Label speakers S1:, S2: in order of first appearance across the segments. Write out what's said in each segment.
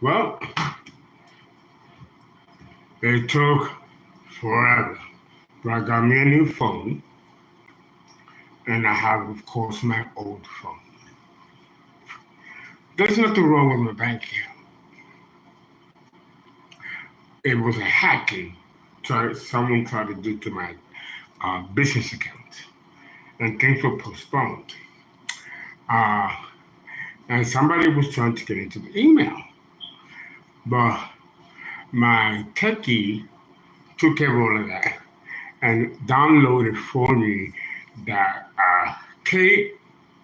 S1: Well, it took forever. But I got me a new phone, and I have, of course, my old phone. There's nothing wrong with my bank account. It was a hacking someone tried to do to my business account, and things were postponed. Uh, and somebody was trying to get into the email, but my techie took care of all of that and downloaded for me that K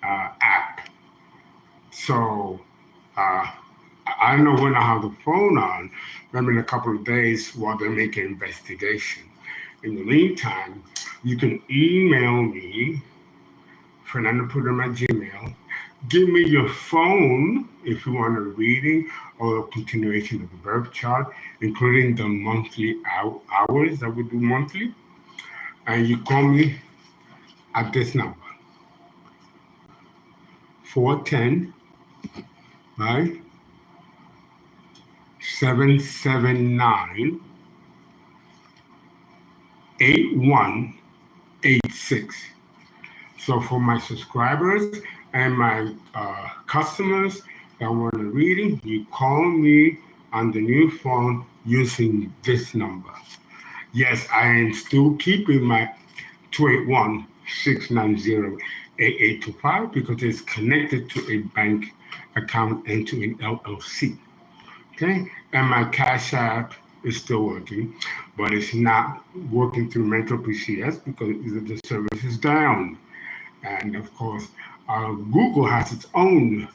S1: app. So I don't know when I have the phone on, maybe in a couple of days while they make an investigation. In the meantime, you can email me, Fernando Prudhomme at Gmail. Give me your phone if you want a reading or a continuation of the birth chart, including the monthly hours that we do monthly. And you call me at this number, 410, right? 779 8186. So for my subscribers and my customers that want a reading, you call me on the new phone using this number. Yes, I am still keeping my 281-690-8825 because it's connected to a bank account and to an LLC. Okay, and my CashApp is still working, but it's not working through Mental PCS because the service is down. And of course, Google has its own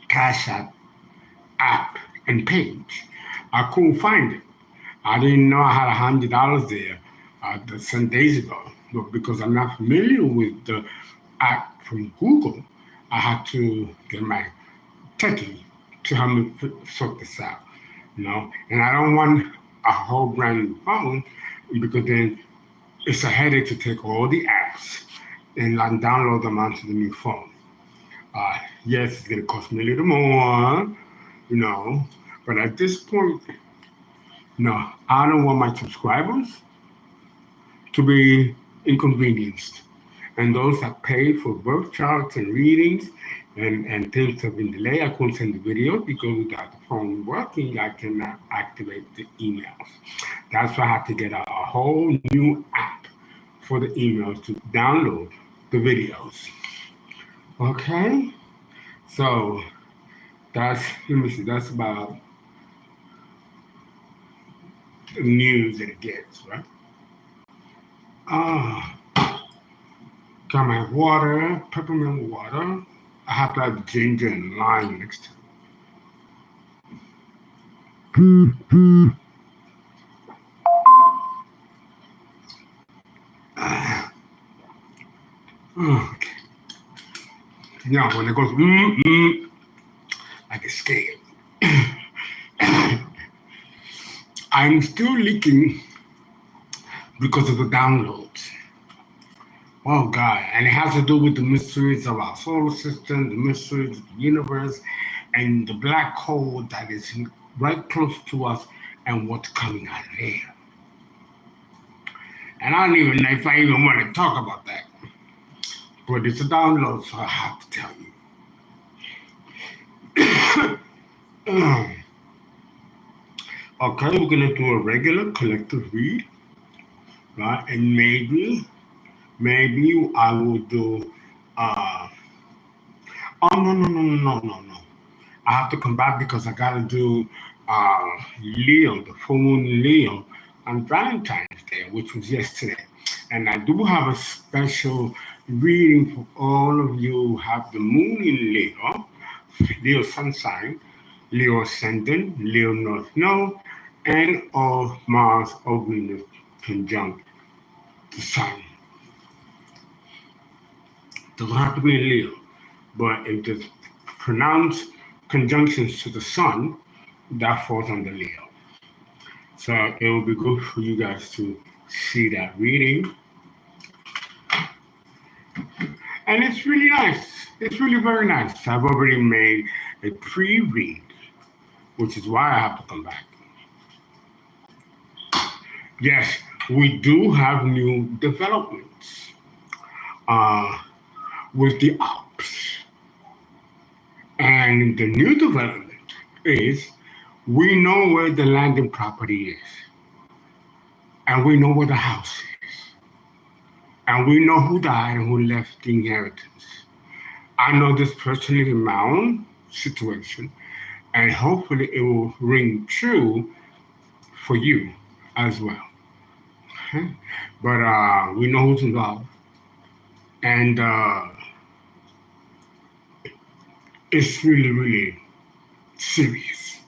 S1: CashApp app and page. I couldn't find it. I didn't know I had $100 there some days ago, but because I'm not familiar with the app from Google, I had to get my techie to help me sort this out, And I don't want a whole brand new phone because then it's a headache to take all the apps and download them onto the new phone. Yes, it's going to cost me a little more, but at this point, no, I don't want my subscribers to be inconvenienced. And those that pay for birth charts and readings and things have been delayed. I couldn't send the video because without the phone working, I cannot activate the emails. That's why I have to get a whole new app for the emails to download the videos. Okay? So that's about the news that it gets, right? Got my water, peppermint water. I have to have ginger and lime next time. Okay. Now, when it goes, I get scared. I'm still leaking because of the downloads. Oh, God. And it has to do with the mysteries of our solar system, the mysteries of the universe, and the black hole that is right close to us and what's coming out of there. And I don't even know if I even want to talk about that. But it's a download, so I have to tell you. Okay, we're going to do a regular collective read. Right? And maybe I will do, no. I have to come back because I got to do Leo, the full moon Leo, on Valentine's Day, which was yesterday. And I do have a special reading for all of you who have the moon in Leo, Leo sun sign, Leo ascendant, Leo north node, and all Mars or Venus conjunct the sun. Doesn't have to be in Leo, but if there's pronounced conjunctions to the sun, that falls under Leo. So it will be good for you guys to see that reading. And it's really nice. It's really very nice. I've already made a pre-read, which is why I have to come back. Yes, we do have new developments with the Alps. And the new development is we know where the landed property is, and we know where the house is, and we know who died and who left the inheritance. I know this personally in my own situation, and hopefully it will ring true for you as well. Okay? But we know who's involved, and it's really, really serious.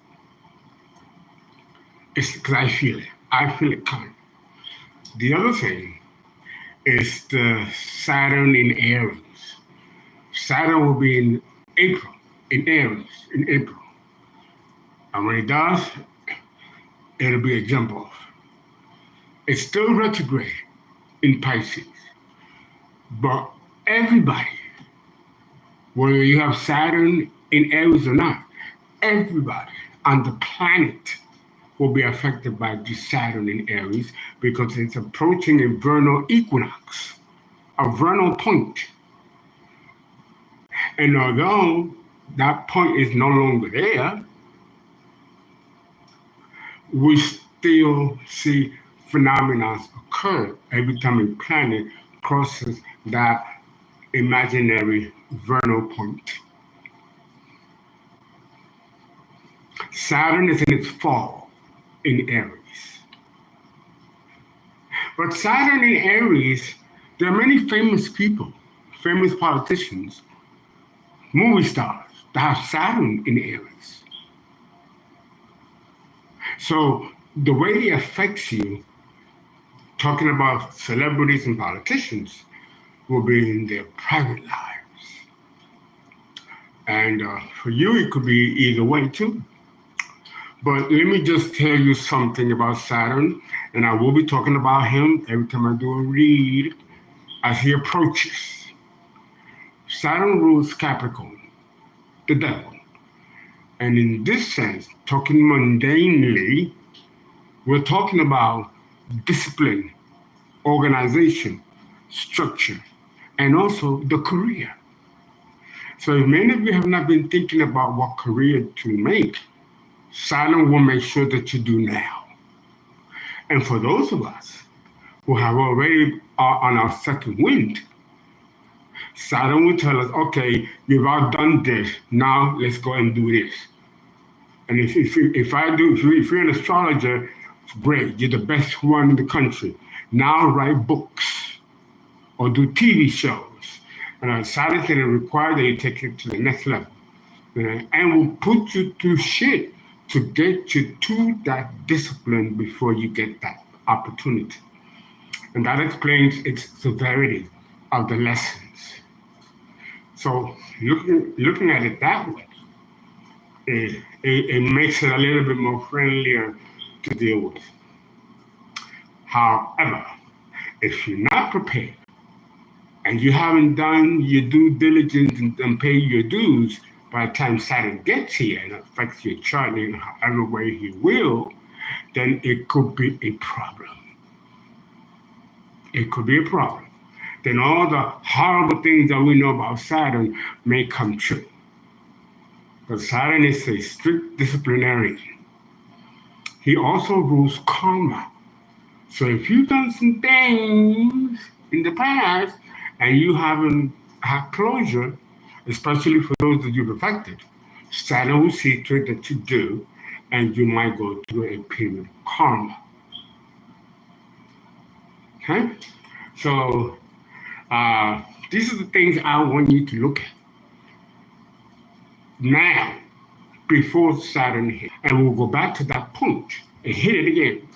S1: It's because I feel it. I feel it coming. The other thing is the Saturn in Aries. Saturn will be in April, in Aries, in April. And when it does, it'll be a jump off. It's still retrograde in Pisces. But everybody, whether you have Saturn in Aries or not, everybody on the planet will be affected by the Saturn in Aries because it's approaching a vernal equinox, a vernal point. And although that point is no longer there, we still see phenomena occur every time a planet crosses that imaginary vernal point. Saturn is in its fall in Aries. But Saturn in Aries, there are many famous people, famous politicians, movie stars that have Saturn in Aries. So the way it affects you, talking about celebrities and politicians, will be in their private lives. And for you, it could be either way too. But let me just tell you something about Saturn, and I will be talking about him every time I do a read as he approaches. Saturn rules Capricorn, the devil. And in this sense, talking mundanely, we're talking about discipline, organization, structure, and also the career. So if many of you have not been thinking about what career to make, Saturn will make sure that you do now. And for those of us who have already are on our second wind, Saturn will tell us, okay, you've outdone this, now let's go and do this. And if you're an astrologer, great, you're the best one in the country. Now write books or do TV shows. And Saturn's going to require that you take it to the next level. And will put you through shit to get you to that discipline before you get that opportunity. And that explains its severity of the lessons. So looking at it that way, it makes it a little bit more friendlier to deal with. However, if you're not prepared and you haven't done your due diligence and paid your dues, by the time Saturn gets here and affects your chart in however way he will, then it could be a problem. It could be a problem. Then all the horrible things that we know about Saturn may come true. Because Saturn is a strict disciplinarian. He also rules karma. So if you've done some things in the past and you haven't had closure, especially for those that you've affected, Saturn will see to it that you do, and you might go through a period of karma. Okay? So these are the things I want you to look at now, before Saturn hit. And we'll go back to that point and hit it again.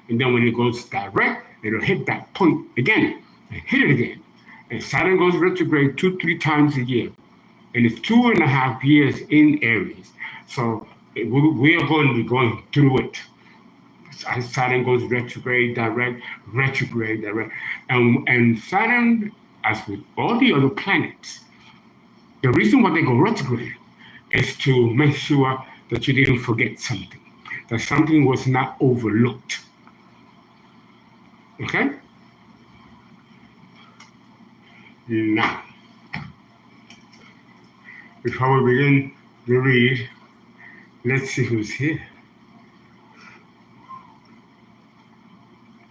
S1: And then when it goes direct, it'll hit that point again and hit it again. And Saturn goes retrograde 2-3 times a year. And it's 2.5 years in Aries. So we are going to be going through it. Saturn goes retrograde, direct, retrograde, direct. And Saturn as with all the other planets. The reason why they go retrograde is to make sure that you didn't forget something, that something was not overlooked. Okay? Now, before we begin the read, let's see who's here.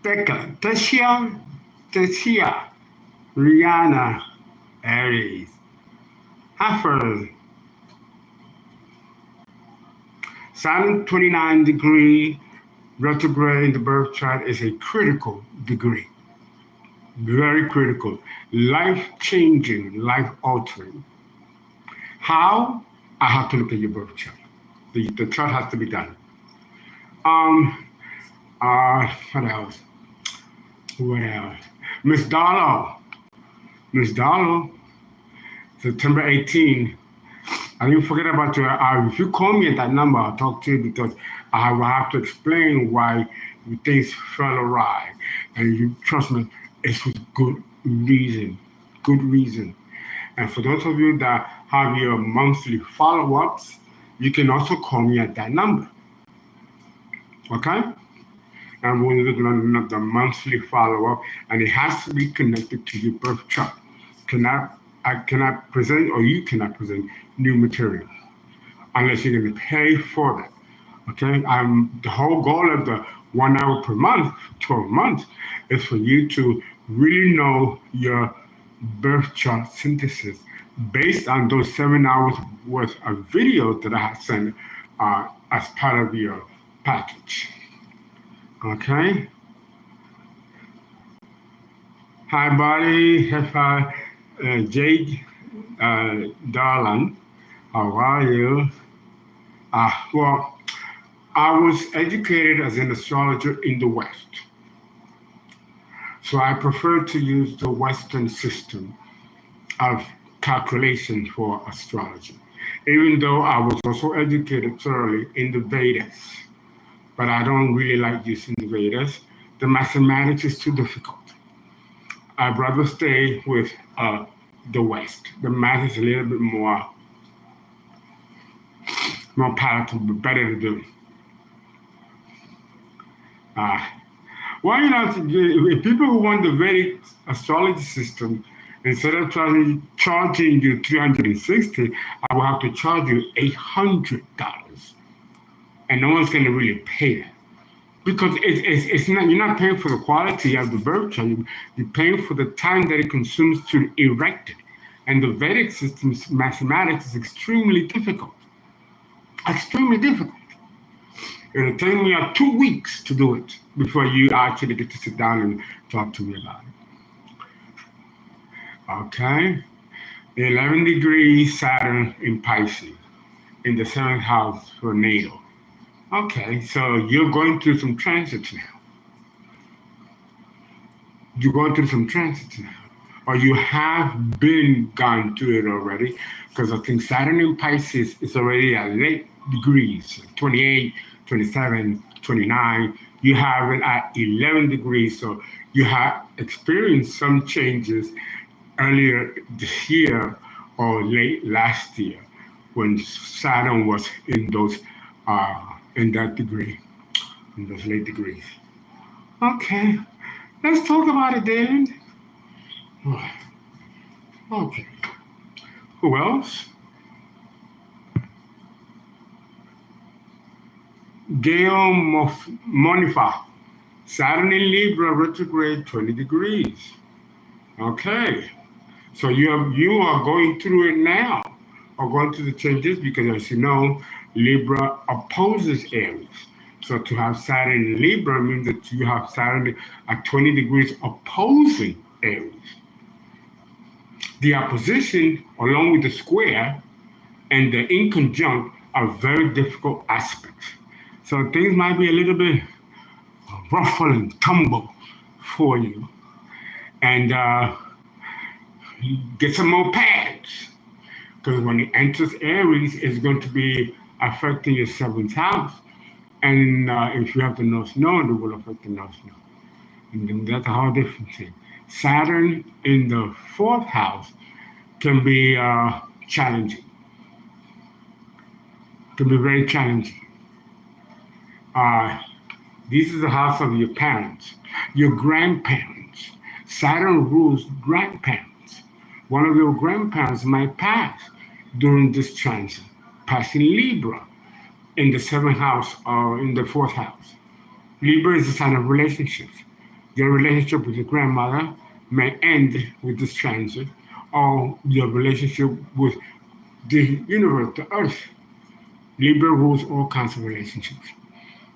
S1: Becca, Tessia, Rihanna, Aries, Hafer, Saturn 29-degree retrograde in the birth chart is a critical degree. Very critical, life-changing, life-altering. How? I have to look at your birth chart. The chart has to be done. What else? Miss Darlow, September 18. I didn't forget about you. If you call me at that number, I'll talk to you because I will have to explain why things fell awry. And you trust me, it's with good reason. And for those of you that have your monthly follow-ups, you can also call me at that number. Okay? And we're looking at the monthly follow-up, and it has to be connected to your birth chart. I cannot present, or you cannot present new material unless you're going to pay for it. Okay? The whole goal of the 1 hour per month, 12 months, is for you to really know your birth chart synthesis based on those 7 hours worth of videos that I have sent as part of your package. Okay. Hi, buddy. Jade, darling. How are you? Well, I was educated as an astrologer in the West. So I prefer to use the Western system of calculation for astrology, even though I was also educated thoroughly in the Vedas. But I don't really like using the Vedas. The mathematics is too difficult. I'd rather stay with the West. The math is a little bit more palatable, better to do. Well, if people who want the Vedic astrology system, instead of charging you $360, I will have to charge you $800. And no one's going to really pay that. Because it's not, you're not paying for the quality of the birth chart, you're paying for the time that it consumes to erect it. And the Vedic system's mathematics is extremely difficult. Extremely difficult. It'll take me 2 weeks to do it before you actually get to sit down and talk to me about it. Okay. 11 degrees Saturn in Pisces in the 7th house for natal. Okay, so you're going through some transits now. Or you have been gone through it already, because I think Saturn in Pisces is already at late degrees, 28, 27, 29. You have it at 11 degrees, so you have experienced some changes earlier this year or late last year when Saturn was in those in that degree, in those late degrees. Okay, let's talk about it, David. Okay, who else? Gail Monifa, Saturn in Libra, retrograde 20 degrees. Okay, so you are going through it now, or going through the changes, because as you know, Libra opposes Aries. So to have Saturn in Libra means that you have Saturn at 20 degrees opposing Aries. The opposition, along with the square and the inconjunct, are very difficult aspects. So things might be a little bit ruffle and tumble for you. And get some more pads, because when it enters Aries, it's going to be affecting your 7th house. And if you have the North Node, it will affect the North Node. And then that's a whole different thing. Saturn in the fourth house can be challenging, can be very challenging. This is the house of your parents, your grandparents. Saturn rules grandparents. One of your grandparents might pass during this transit, passing Libra in the seventh house or in the fourth house. Libra is a sign of relationships. Your relationship with your grandmother may end with this transit, or your relationship with the universe, the earth. Libra rules all kinds of relationships,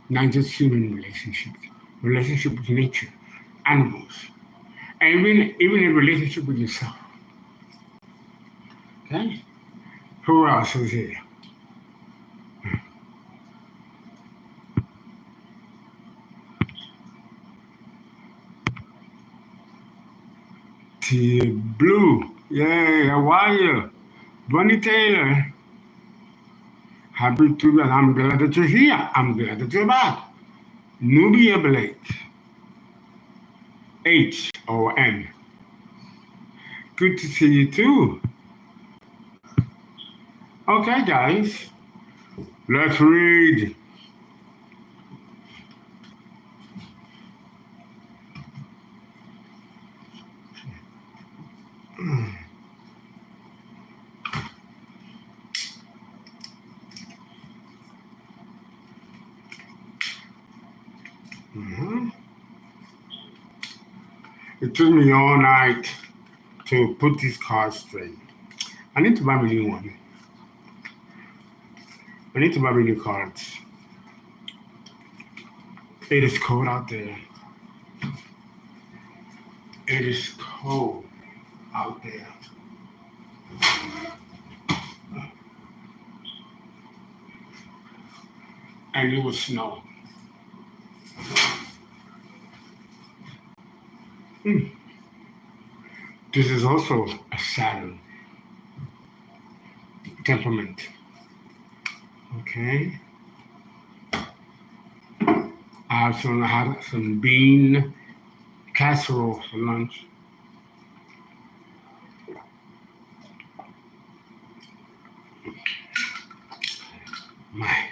S1: not just human relationships, relationship with nature, animals, and even a relationship with yourself. Okay? Who else is here? T Blue. Yay, how are you? Bonnie Taylor. Happy to be. I'm glad that you're here. I'm glad that you're back. Nubia Blake. HON. Good to see you too. Okay, guys. Let's read. It took me all night to put these cards straight. I need to buy me new one. I need to buy me new cards. It is cold out there. It is cold out there. And it will snow. This is also a Saturn temperament. Okay. I also had some bean casserole for lunch. My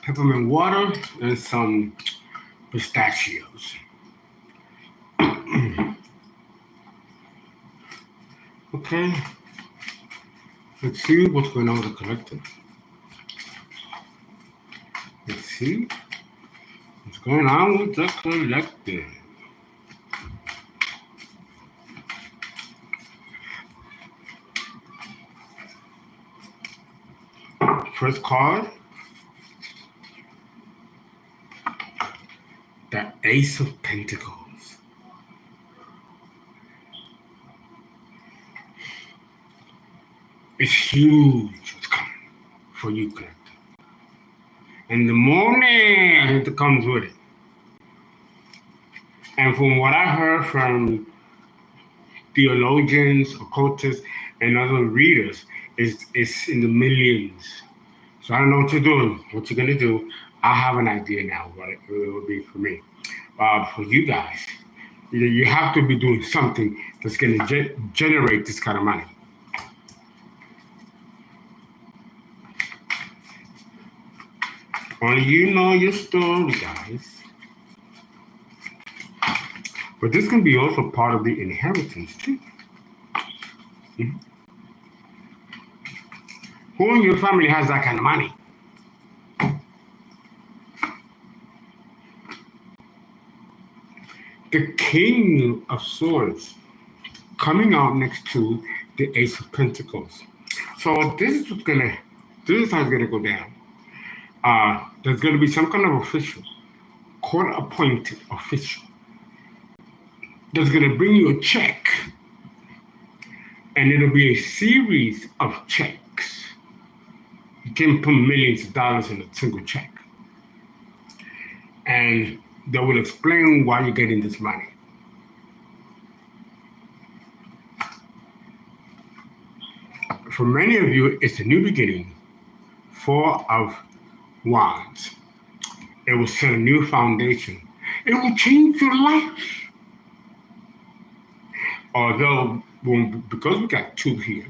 S1: peppermint water and some pistachios. Okay, let's see what's going on with the collective. Let's see what's going on with the collective. First card, the Ace of Pentacles. It's huge what's coming for you, collective. And the money that comes with it. And from what I heard from theologians, occultists, and other readers, it's in the millions. So I don't know what you're doing, what you're gonna do. I have an idea now what it will be for me. For you guys, you have to be doing something that's gonna generate this kind of money. Only you know your story, guys. But this can be also part of the inheritance, too. Mm-hmm. Who in your family has that kind of money? The King of Swords coming out next to the Ace of Pentacles. So this is how it's gonna go down. There's going to be some kind of official, court-appointed official, that's going to bring you a check, and it'll be a series of checks. You can put millions of dollars in a single check, and they will explain why you're getting this money. For many of you, it's a new beginning. 4 of Wands. It will set a new foundation. It will change your life. Although, because we got two here,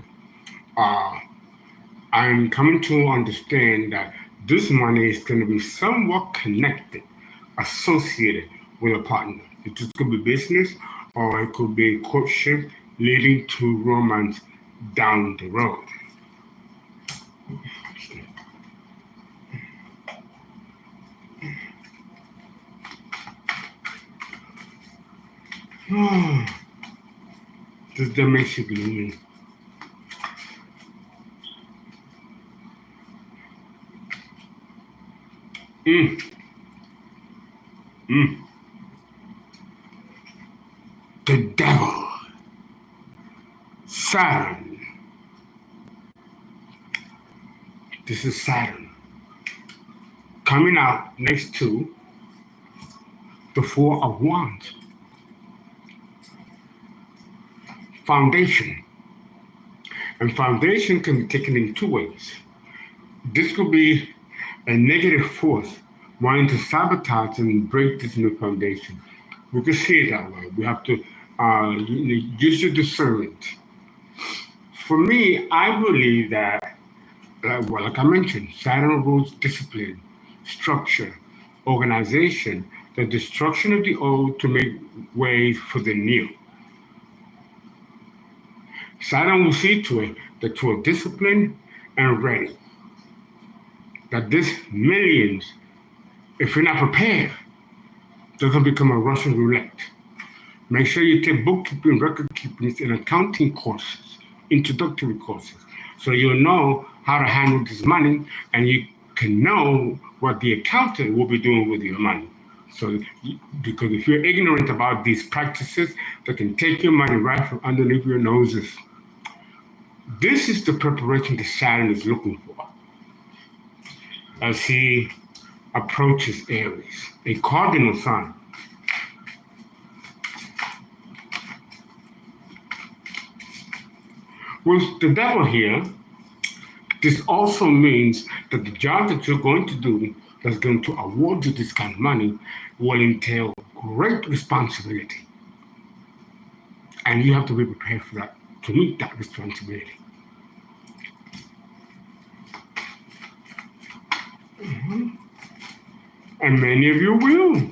S1: I'm coming to understand that this money is going to be somewhat connected, associated with a partner. It just could be business, or it could be courtship leading to romance down the road. That makes you gloomy. The devil, Saturn. This is Saturn coming out next to the Four of Wands. Foundation. And foundation can be taken in two ways. This could be a negative force wanting to sabotage and break this new foundation. We could see it that way. We have to use your discernment. For me, I believe that, like I mentioned, Saturn rules discipline, structure, organization, the destruction of the old to make way for the new. Saturn will see to it that you are disciplined and ready. That this millions, if you're not prepared, doesn't become a Russian roulette. Make sure you take bookkeeping, record keeping, and accounting courses, introductory courses, so you'll know how to handle this money and you can know what the accountant will be doing with your money. So, because if you're ignorant about these practices, they can take your money right from underneath your noses. This is the preparation that Saturn is looking for as he approaches Aries, a cardinal sign. With the devil here, this also means that the job that you're going to do that's going to award you this kind of money will entail great responsibility. And you have to be prepared for that, to meet that responsibility. And many of you will.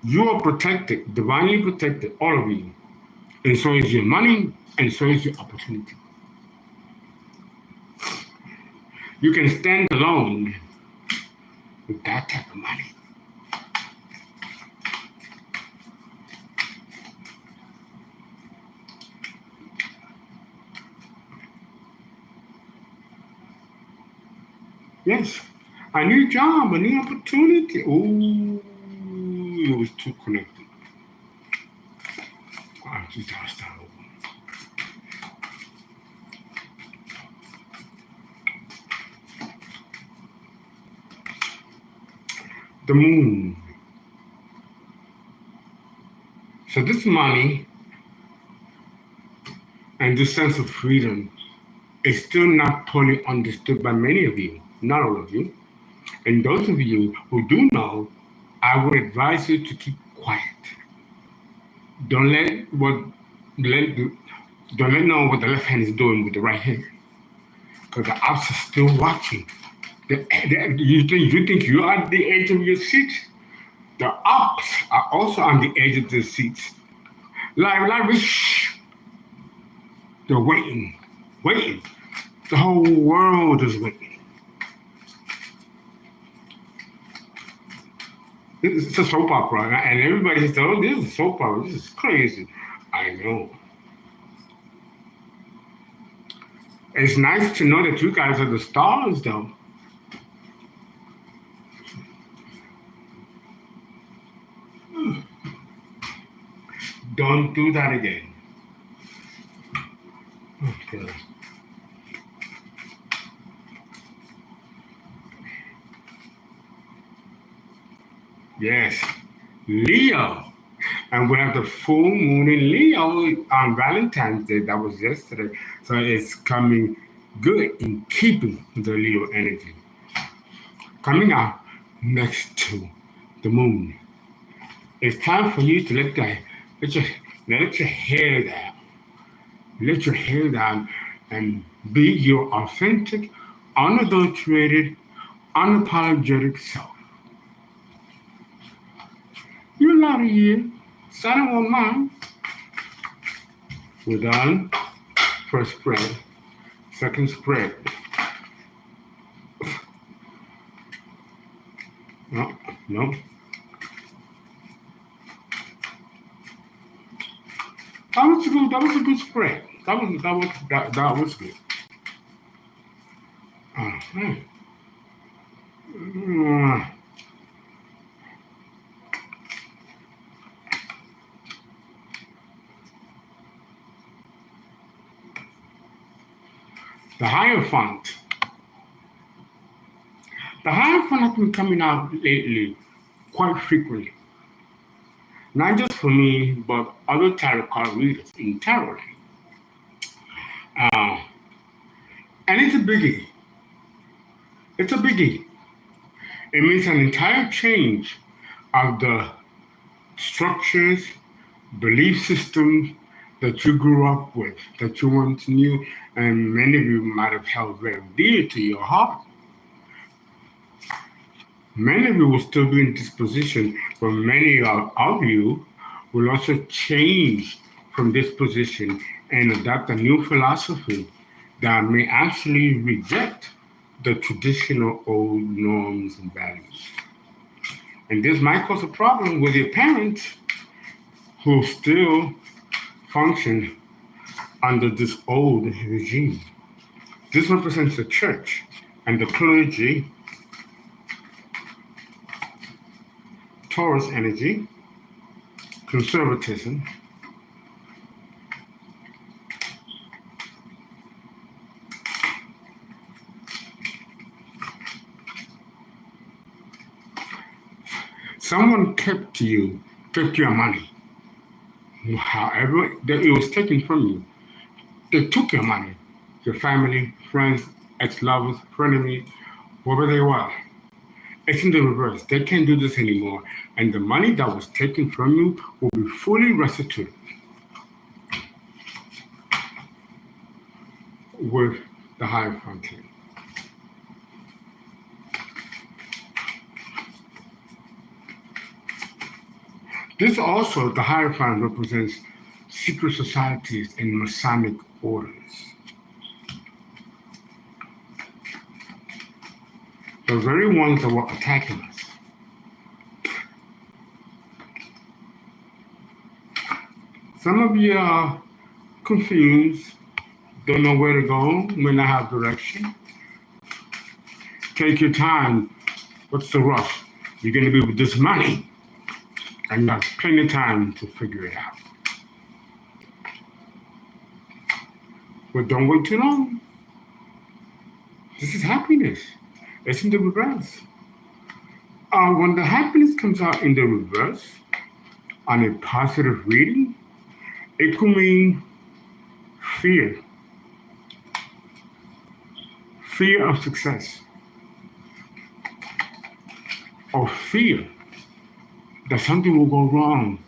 S1: You are protected, divinely protected, all of you. And so is your money, and so is your opportunity. You can stand alone with that type of money. Yes, a new job, a new opportunity. Ooh, it was too connected. I just gotta start over. The moon. So this money and this sense of freedom is still not fully understood by many of you, not all of you. And those of you who do know, I would advise you to keep quiet. Don't let know what the left hand is doing with the right hand, because the ops are still watching. You think you're at the edge of your seat? The ops are also on the edge of their seats. Shh. They're waiting. The whole world is waiting. It's a soap opera, and everybody says, "Oh, this is a soap opera. This is crazy." I know. It's nice to know that you guys are the stars, though. Don't do that again. Okay. Yes, Leo. And we have the full moon in Leo on Valentine's Day. That was yesterday. So it's coming good in keeping the Leo energy. Coming out next to the moon. It's time for you to let your hair down. Let your hair down and be your authentic, unadulterated, unapologetic self. You're not a year. Saturn won't mind. We're done. First spread. Second spread. No, no. That was good. That was a good spread. That was good. Uh-huh. The Hierophant. The Hierophant has been coming out lately quite frequently. Not just for me, but other tarot card readers in tarot. And it's a biggie. It's a biggie. It means an entire change of the structures, belief systems that you grew up with, that you once knew, and many of you might have held very dear to your heart. Many of you will still be in this position, but many of you will also change from this position and adopt a new philosophy that may actually reject the traditional old norms and values. And this might cause a problem with your parents who still function under this old regime. This represents the church and the clergy, Taurus energy, conservatism, someone kept your money. However, it was taken from you. They took your money. Your family, friends, ex-lovers, frenemies, whoever they were. It's in the reverse. They can't do this anymore. And the money that was taken from you will be fully restituted with the Hierophant. This also, the Hierophant represents secret societies and Masonic orders. The very ones that were attacking us. Some of you are confused, don't know where to go, may not have direction. Take your time. What's the rush? You're going to be with this money, and you have plenty of time to figure it out. But don't wait too long. This is happiness. It's in the reverse. When the happiness comes out in the reverse on a positive reading, it could mean fear. Fear of success. Or fear that something will go wrong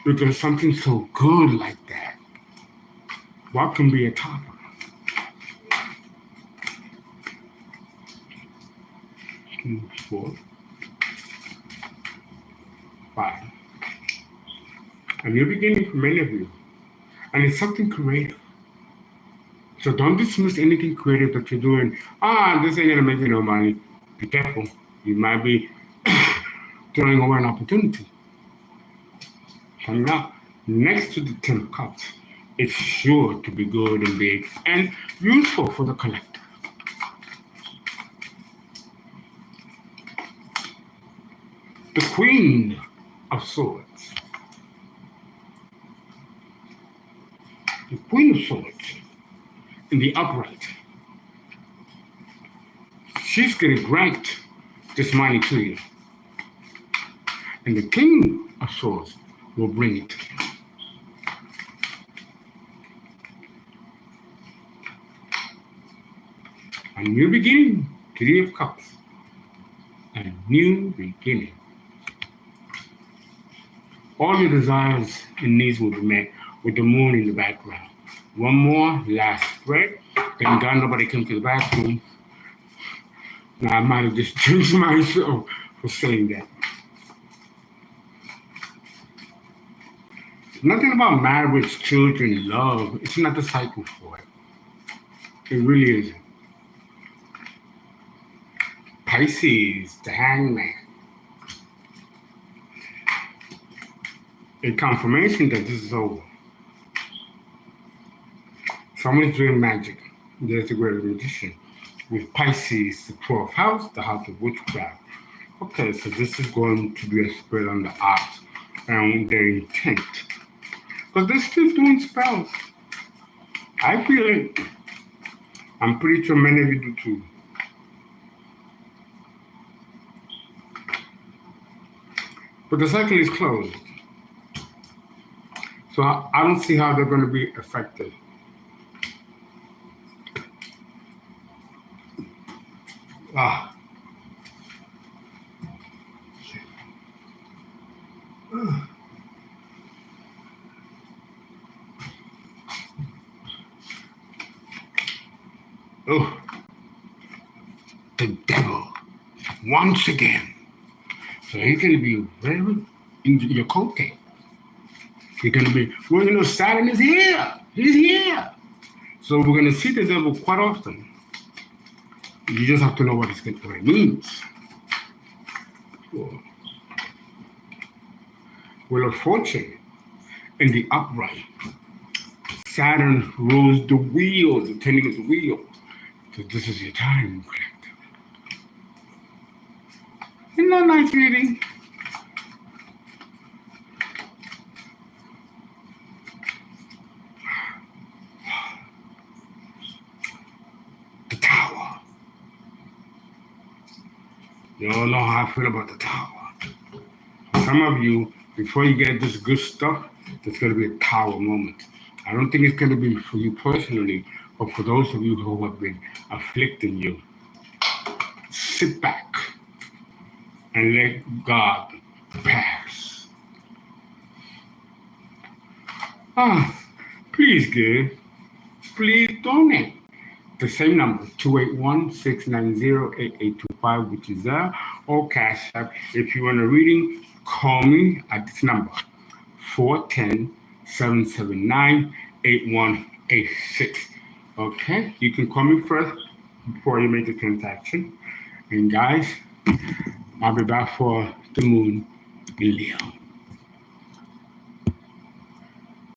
S1: because something's so good like that. What can be a topper? 2, 4, 5. A new beginning for many of you. And it's something creative. So don't dismiss anything creative that you're doing. This ain't gonna make you no money. Be careful. You might be throwing away an opportunity. Coming up next to the 10 of Cups, it's sure to be good and big and useful for the collective. The Queen of Swords. The Queen of Swords in the upright. She's going to grant this money to you. And the King of Swords will bring it to you. A new beginning, 3 of Cups. And new beginning. All your desires and needs will be met with the moon in the background. One more last spread. Thank God nobody came to the bathroom. Now I might have just jinxed myself for saying that. Nothing about marriage, children, love. It's not the cycle for it. It really isn't. Pisces, the hangman. A confirmation that this is over. Someone's doing magic. There's the great magician. With Pisces, the 12th house, the house of witchcraft. Okay, so this is going to be a spread on the arts and their intent. Because they're still doing spells. I feel it. I'm pretty sure many of you do too. But the cycle is closed. So I don't see how they're going to be affected. Oh, the devil once again. So he's going to be very in your coattail. You're going to be, well, you know, Saturn is here. He's here. So we're going to see the devil quite often. You just have to know what it means. Wheel of Fortune in the upright. Saturn rules the wheel, the turning of the wheel. So this is your time, collective. Isn't that nice reading? The Tower. You all know how I feel about the Tower. Some of you, before you get this good stuff, there's going to be a Tower moment. I don't think it's going to be for you personally, but for those of you who have been afflicting you. Sit back and let God pass. Please give. Please donate. The same number, 281-690-8825, which is there, or CashApp. If you want a reading, call me at this number, 410-779-8186. Okay, you can call me first before you make the transaction. And guys, I'll be back for the moon in Leo.